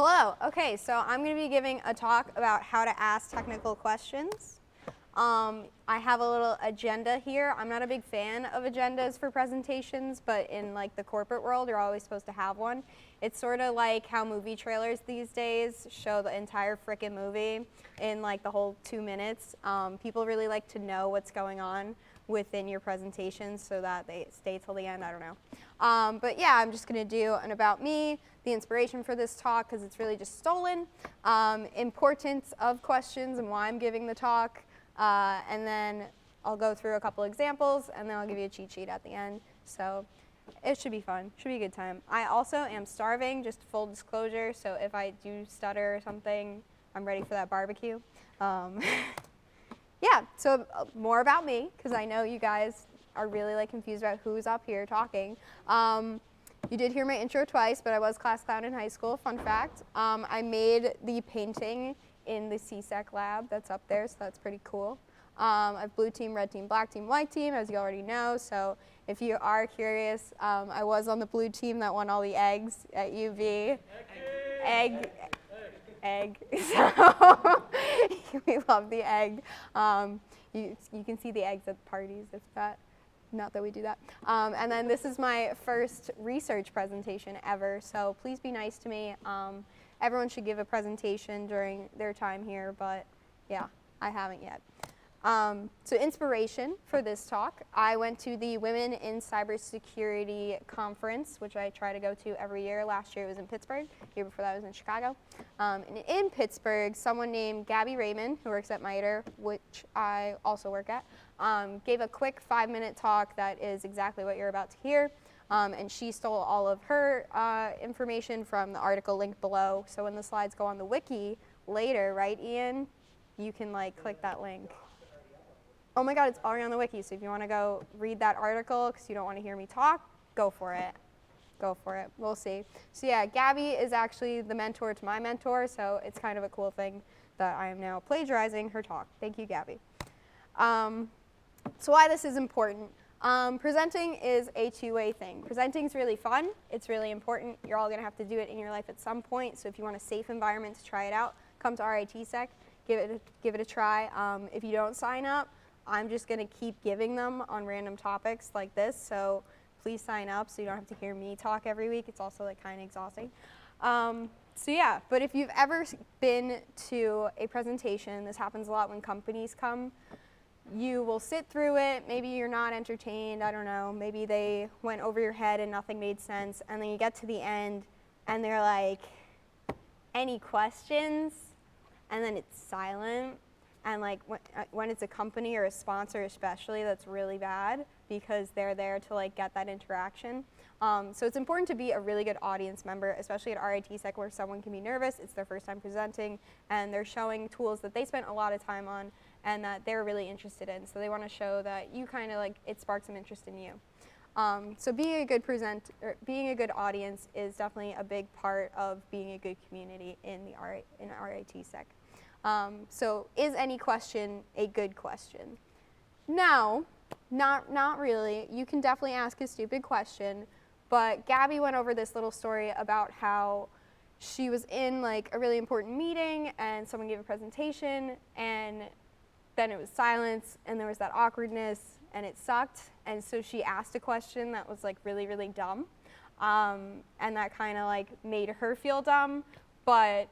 Hello. Okay, so I'm going to be giving a talk about how to ask technical questions. I have a little agenda here. I'm not a big fan of agendas for presentations, but in like the corporate world, you're always supposed to have one. It's sort of like how movie trailers these days show the entire frickin' movie in like the whole 2 minutes. People really like to know what's going on within your presentation so that they stay till the end. I don't know. But yeah, I'm just going to do an about me, the inspiration for this talk, because it's really just stolen, importance of questions and why I'm giving the talk, and then I'll go through a couple examples, and then I'll give you a cheat sheet at the end. So it should be fun. Should be a good time. I also am starving, just full disclosure, so if I do stutter or something, I'm ready for that barbecue. Yeah, so more about me, because I know you guys are really like confused about who's up here talking. You did hear my intro twice, but I was class clown in high school, fun fact. I made the painting in the CSEC lab that's up there, so that's pretty cool. I have blue team, red team, black team, white team, as you already know, so if you are curious, I was on the blue team that won all the eggs at UV. Egg. So we love the egg. You can see the eggs at the parties if that, not that we do that. And then this is my first research presentation ever, so please be nice to me. Everyone should give a presentation during their time here, but yeah, I haven't yet. So inspiration for this talk, I went to the Women in Cybersecurity conference, which I try to go to every year. Last year it was in Pittsburgh. The year before that was in Chicago. And in Pittsburgh, someone named Gabby Raymond, who works at MITRE, which I also work at, gave a quick 5-minute talk that is exactly what you're about to hear. And she stole all of her information from the article linked below. So when the slides go on the wiki later, right, Ian, you can like click that link. Oh my God, it's already on the wiki, so if you want to go read that article because you don't want to hear me talk, go for it. Go for it. We'll see. So yeah, Gabby is actually the mentor to my mentor, so it's kind of a cool thing that I am now plagiarizing her talk. Thank you, Gabby. So why this is important. Presenting is a two-way thing. Presenting is really fun. It's really important. You're all going to have to do it in your life at some point, so if you want a safe environment to try it out, come to RIT-Sec, give it a try. If you don't sign up, I'm just going to keep giving them on random topics like this, so please sign up so you don't have to hear me talk every week. It's also like kind of exhausting. So yeah, but if you've ever been to a presentation, this happens a lot when companies come, you will sit through it, maybe you're not entertained, I don't know, maybe they went over your head and nothing made sense, and then you get to the end and they're like, any questions? And then it's silent. And like when it's a company or a sponsor especially, that's really bad because they're there to like get that interaction. So it's important to be a really good audience member, especially at RIT-Sec where someone can be nervous, it's their first time presenting, and they're showing tools that they spent a lot of time on and that they're really interested in. So they want to show that you kind of like, it sparks some interest in you. So being a good audience is definitely a big part of being a good community in RIT-Sec. So is any question a good question? No, not really. You can definitely ask a stupid question, but Gabby went over this little story about how she was in like a really important meeting and someone gave a presentation and then it was silence and there was that awkwardness and it sucked, and so she asked a question that was like really, really dumb, and that kind of like made her feel dumb, but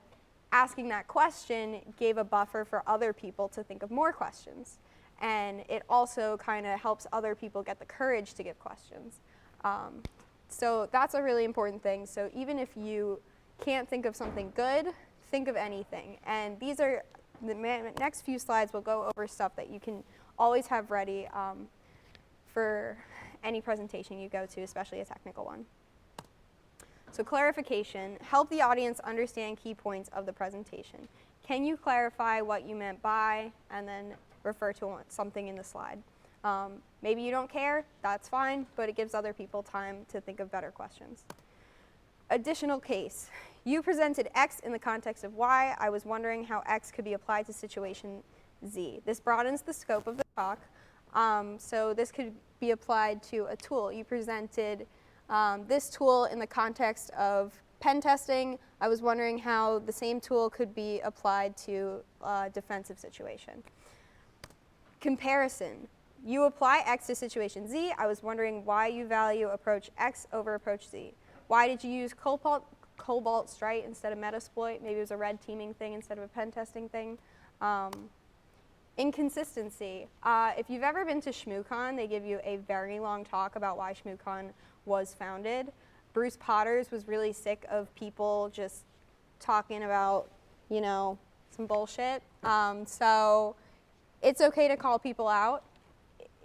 asking that question gave a buffer for other people to think of more questions. And it also kind of helps other people get the courage to give questions. So that's a really important thing. So even if you can't think of something good, think of anything. And these are, the next few slides will go over stuff that you can always have ready for any presentation you go to, especially a technical one. So clarification, help the audience understand key points of the presentation. Can you clarify what you meant by, and then refer to something in the slide? Maybe you don't care, that's fine, but it gives other people time to think of better questions. Additional case, you presented X in the context of Y. I was wondering how X could be applied to situation Z. This broadens the scope of the talk. So this could be applied to a tool. You presented this tool in the context of pen testing, I was wondering how the same tool could be applied to a defensive situation. Comparison. You apply X to situation Z. I was wondering why you value approach X over approach Z. Why did you use Cobalt Strike instead of Metasploit? Maybe it was a red teaming thing instead of a pen testing thing. Inconsistency. If you've ever been to ShmooCon, they give you a very long talk about why ShmooCon was founded. Bruce Potters was really sick of people just talking about, you know, some bullshit. So it's okay to call people out.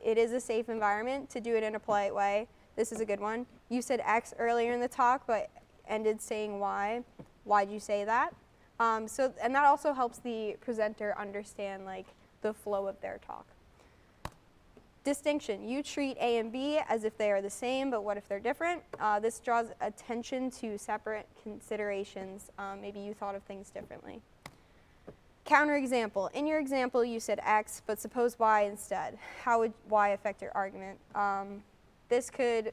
It is a safe environment to do it in a polite way. This is a good one. You said X earlier in the talk, but ended saying Y. Why'd you say that? And that also helps the presenter understand like the flow of their talk. Distinction. You treat A and B as if they are the same, but what if they're different? This draws attention to separate considerations. Maybe you thought of things differently. Counterexample. In your example, you said X, but suppose Y instead. How would Y affect your argument? This could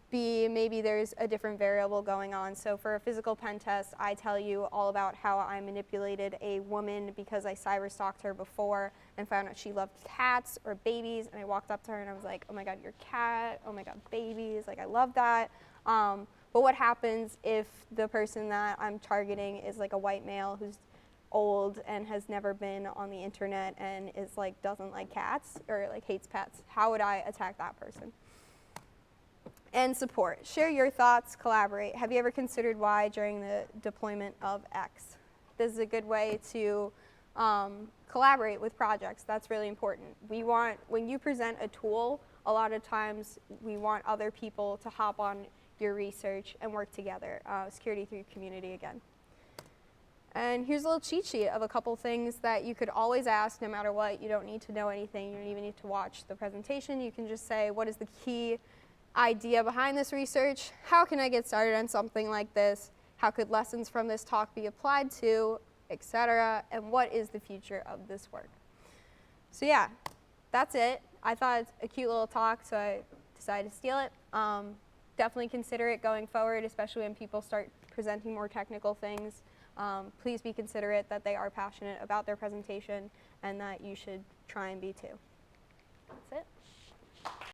be maybe there's a different variable going on. So for a physical pen test, I tell you all about how I manipulated a woman because I cyberstalked her before and found out she loved cats or babies. And I walked up to her and I was like, oh my God, your cat. Oh my God, babies. Like, I love that. But what happens if the person that I'm targeting is like a white male who's old and has never been on the internet and is like doesn't like cats or like hates pets? How would I attack that person? And support. Share your thoughts, collaborate. Have you ever considered why during the deployment of X? This is a good way to collaborate with projects. That's really important. When you present a tool, a lot of times we want other people to hop on your research and work together. Security through community again. And here's a little cheat sheet of a couple things that you could always ask no matter what. You don't need to know anything. You don't even need to watch the presentation. You can just say, what is the key idea behind this research? How can I get started on something like this? How could lessons from this talk be applied to, etc.? And what is the future of this work? So yeah, that's it. I thought it's a cute little talk, so I decided to steal it. Definitely consider it going forward, especially when people start presenting more technical things. Please be considerate that they are passionate about their presentation and that you should try and be too. That's it.